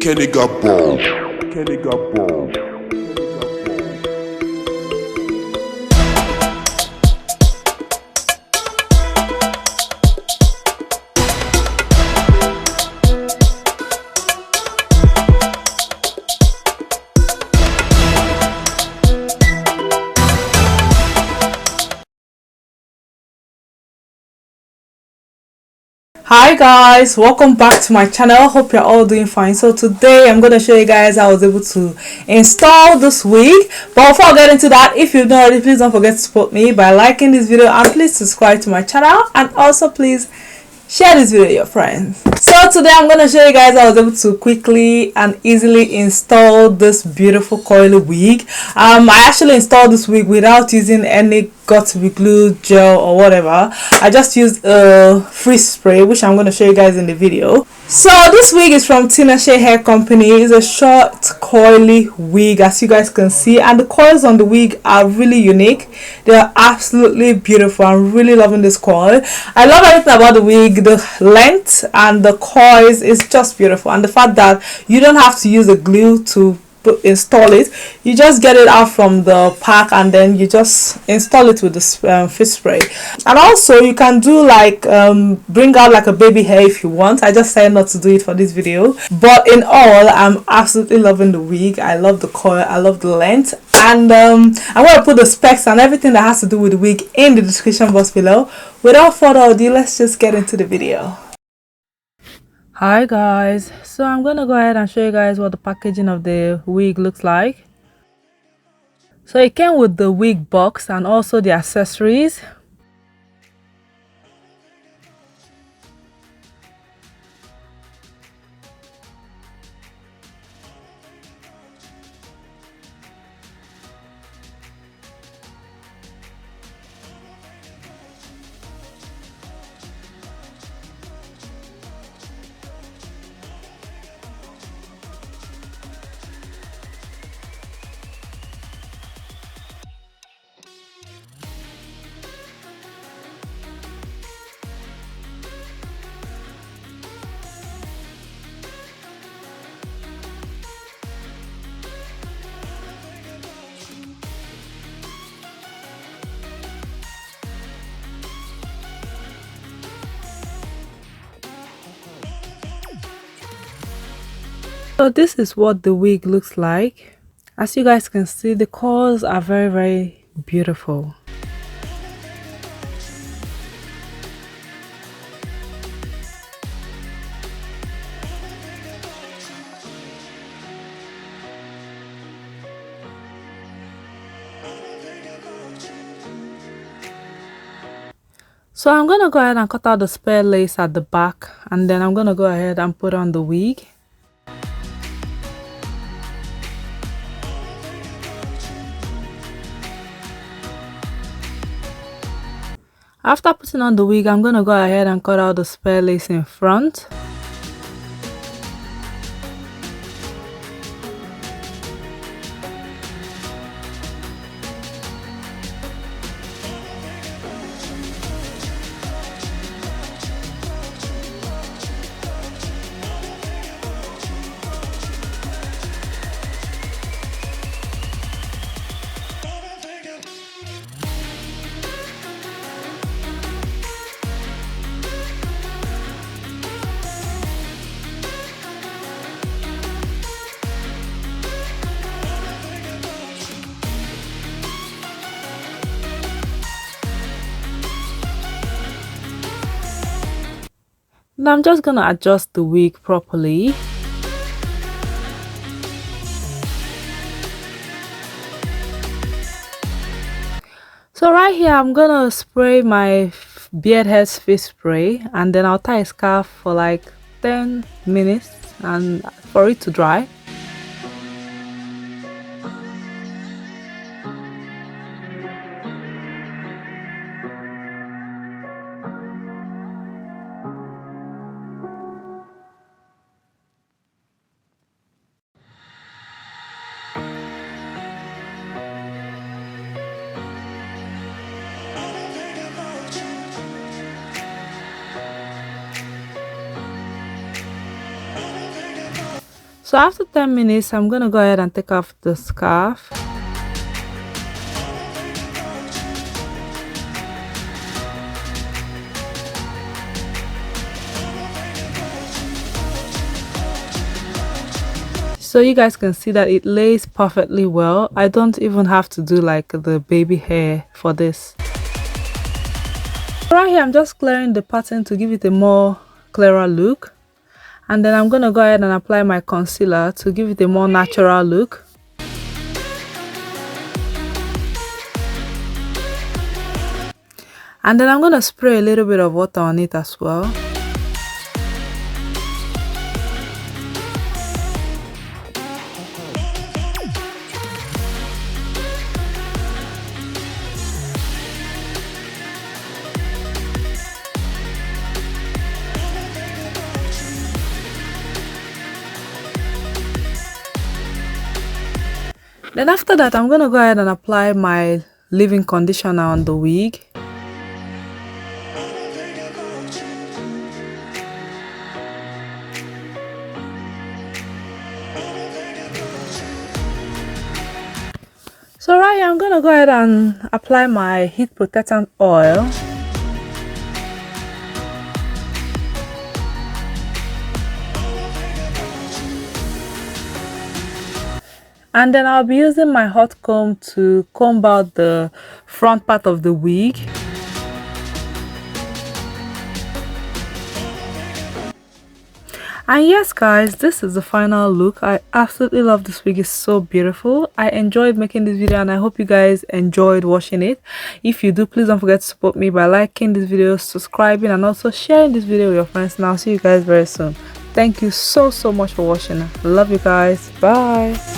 Kenny got ball. Kenny got ball. Hi guys, welcome back to my channel. Hope you're all doing fine. So today I'm going to show you guys how I was able to install this wig. But before I get into that, if you've not already, please don't forget to support me by liking this video and please subscribe to my channel, and also please share this video with your friends. So today I'm going to show you guys how I was able to quickly and easily install this beautiful coily wig. I actually installed this wig without using any got-to-be glue, gel or whatever. I just used a freeze spray, which I'm going to show you guys in the video. So this wig is from Tinashe Hair company. It's a short coily wig, as you guys can see, and the coils on the wig are really unique. They are absolutely beautiful. I'm really loving this coil. I love everything about the wig. The length and the coils is just beautiful, and the fact that you don't have to use a glue to install it. You just get it out from the pack and then you just install it with the fish spray. And also you can do like bring out like a baby hair if you want. I just decided not to do it for this video, but in all, I'm absolutely loving the wig. I love the coil, I love the length, and I'm going to put the specs and everything that has to do with the wig in the description box below. Without further ado, let's just get into the video. Hi guys, so I'm gonna go ahead and show you guys what the packaging of the wig looks like. So it came with the wig box and also the accessories. So this is what the wig looks like. As you guys can see, the colors are very beautiful. So I'm gonna go ahead and cut out the spare lace at the back, and then I'm gonna go ahead and put on the wig. After putting on the wig, I'm gonna go ahead and cut out the spare lace in front. Now I'm just gonna adjust the wig properly. So right here I'm gonna spray my beard hair face spray, and then I'll tie a scarf for like 10 minutes and for it to dry. So after 10 minutes, I'm gonna go ahead and take off the scarf. So you guys can see that it lays perfectly well. I don't even have to do like the baby hair for this. Right here, I'm just clearing the pattern to give it a more clearer look. And then I'm gonna go ahead and apply my concealer to give it a more natural look. And then I'm gonna spray a little bit of water on it as well. Then after that, I'm gonna go ahead and apply my leave-in conditioner on the wig. So right here, I'm gonna go ahead and apply my heat protectant oil. And then I'll be using my hot comb to comb out the front part of the wig. And yes guys, this is the final look. I absolutely love this wig. It's so beautiful. I enjoyed making this video and I hope you guys enjoyed watching it. If you do, please don't forget to support me by liking this video, subscribing, and also sharing this video with your friends. And I'll see you guys very soon. Thank you so much for watching. Love you guys. Bye.